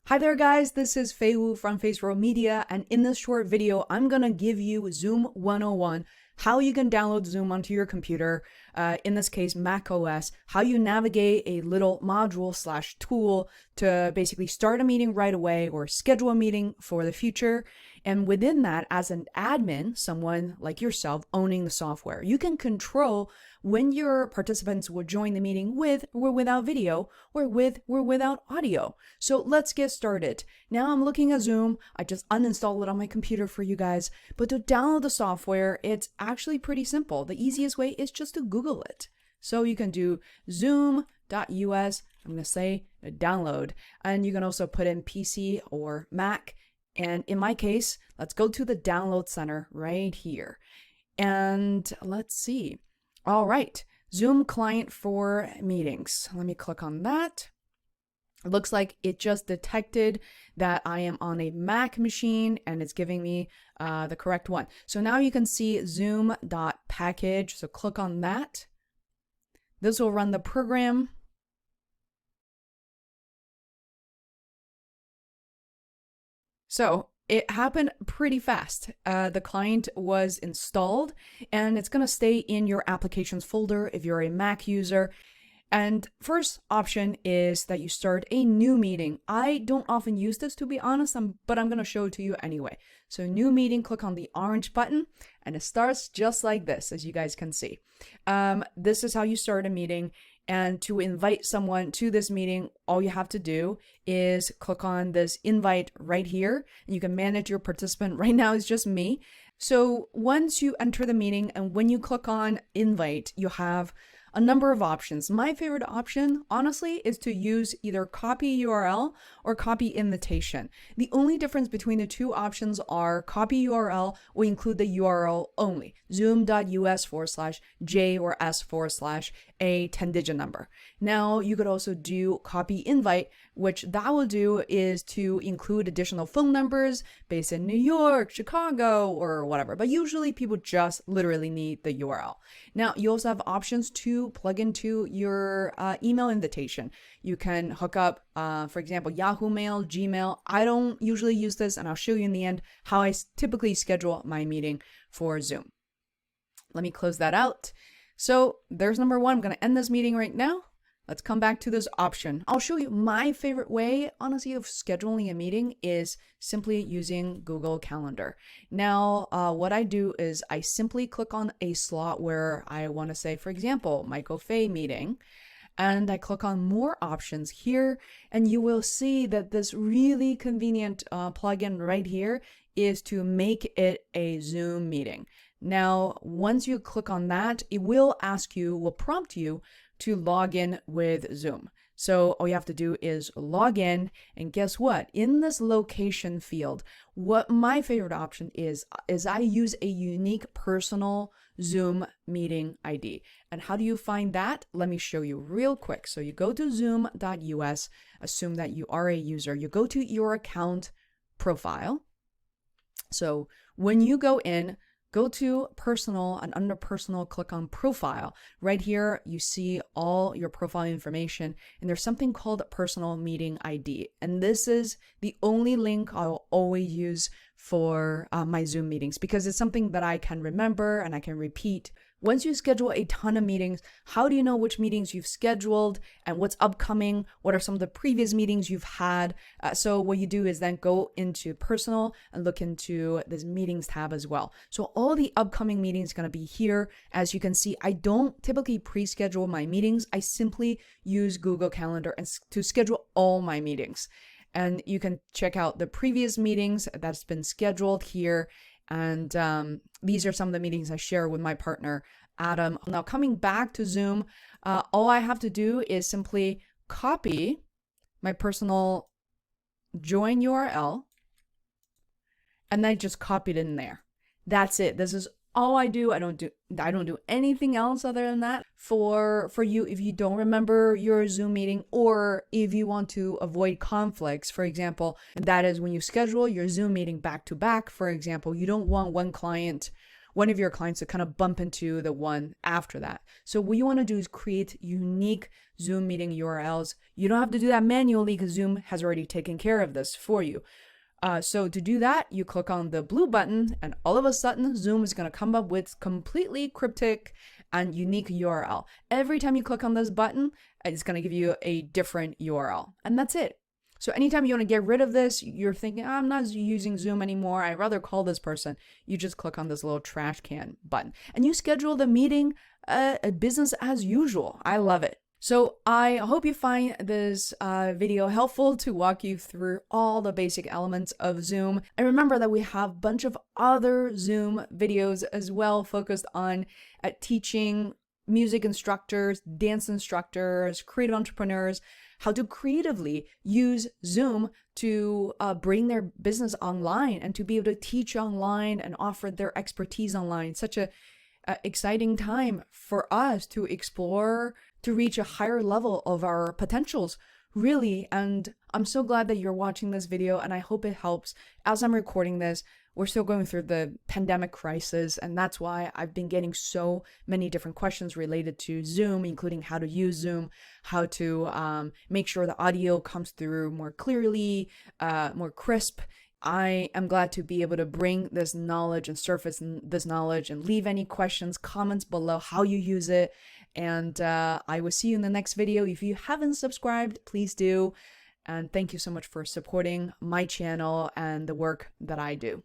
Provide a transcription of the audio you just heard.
Hi there guys, this is Fei Wu from Feisworld Media, and in this short video, I'm gonna give you Zoom 101, how you can download Zoom onto your computer, in this case Mac OS, how you navigate a little module/tool to basically start a meeting right away or schedule a meeting for the future. And within that, as an admin, someone like yourself owning the software, you can control when your participants will join the meeting with or without video, or with or without audio. So let's get started. Now I'm looking at Zoom. I just uninstalled it on my computer for you guys. But to download the software, it's actually pretty simple. The easiest way is just to Google it. So you can do zoom.us. I'm going to say download. And you can also put in PC or Mac. And in my case, let's go to the download center right here. And let's see. All right, Zoom client for meetings. Let me click on that. It looks like it just detected that I am on a Mac machine and it's giving me the correct one. So now you can see zoom.package. So click on that. This will run the program. So it happened pretty fast. The client was installed and it's going to stay in your applications folder if you're a Mac user. And first option is that you start a new meeting. I don't often use this, to be honest, but I'm going to show it to you anyway. So new meeting, click on the orange button and it starts just like this, as you guys can see. This is how you start a meeting. And to invite someone to this meeting, all you have to do is click on this invite right here. And you can manage your participant. Right now it's just me. So once you enter the meeting and when you click on invite, you have a number of options. My favorite option, honestly, is to use either copy URL or copy invitation. The only difference between the two options are copy URL will include the URL only, zoom.us/J or S/A 10-digit number. Now, you could also do copy invite, which that will do is to include additional phone numbers based in New York, Chicago, or whatever. But usually people just literally need the URL. Now, you also have options to plug into your email invitation. You can hook up, for example, Yahoo Mail, Gmail. I don't usually use this, and I'll show you in the end how I typically schedule my meeting for Zoom. Let me close that out. So there's number one. I'm going to end this meeting right now. Let's come back to this option. I'll show you my favorite way, honestly, of scheduling a meeting is simply using Google Calendar. Now, what I do is I simply click on a slot where I want to say, for example, Michael Fay meeting, and I click on more options here, and you will see that this really convenient plugin right here is to make it a Zoom meeting. Now, once you click on that, it will prompt you to log in with Zoom. So all you have to do is log in, and guess what? In this location field, what my favorite option is I use a unique personal Zoom meeting ID. And how do you find that? Let me show you real quick. So you go to zoom.us, assume that you are a user. You go to your account profile. So when you go in, go to personal, and under personal, click on profile. Right here, you see all your profile information, and there's something called personal meeting ID. And this is the only link I'll always use for my Zoom meetings because it's something that I can remember and I can repeat. Once you schedule a ton of meetings, how do you know which meetings you've scheduled and what's upcoming? What are some of the previous meetings you've had? So what you do is then go into personal and look into this meetings tab as well. So all the upcoming meetings are going to be here. As you can see, I don't typically pre-schedule my meetings. I simply use Google Calendar to schedule all my meetings. And you can check out the previous meetings that's been scheduled here. And these are some of the meetings I share with my partner, Adam. Now, coming back to Zoom, all I have to do is simply copy my personal join URL, and then just copy it in there. That's it. This is all I do. I don't do anything else other than that. For you, if you don't remember your Zoom meeting, or if you want to avoid conflicts, for example, and that is when you schedule your Zoom meeting back to back, for example, you don't want one client one of your clients to kind of bump into the one after that. So what you want to do is create unique Zoom meeting URLs. You don't have to do that manually because Zoom has already taken care of this for you. So to do that, you click on the blue button and all of a sudden Zoom is going to come up with completely cryptic and unique URL. Every time you click on this button, it's going to give you a different URL, and that's it. So anytime you want to get rid of this, you're thinking, I'm not using Zoom anymore, I'd rather call this person, you just click on this little trash can button and you schedule the meeting business as usual. I love it. So I hope you find this video helpful to walk you through all the basic elements of Zoom. And remember that we have a bunch of other Zoom videos as well focused on teaching music instructors, dance instructors, creative entrepreneurs, how to creatively use Zoom to bring their business online and to be able to teach online and offer their expertise online. Such a exciting time for us to explore, to reach a higher level of our potentials, really. And I'm so glad that you're watching this video, and I hope it helps. As I'm recording this, we're still going through the pandemic crisis, and that's why I've been getting so many different questions related to Zoom, including how to use Zoom, how to make sure the audio comes through more clearly, more crisp. I am glad to be able to bring this knowledge and surface this knowledge and leave any questions, comments below how you use it. And I will see you in the next video. If you haven't subscribed, please do. And thank you so much for supporting my channel and the work that I do.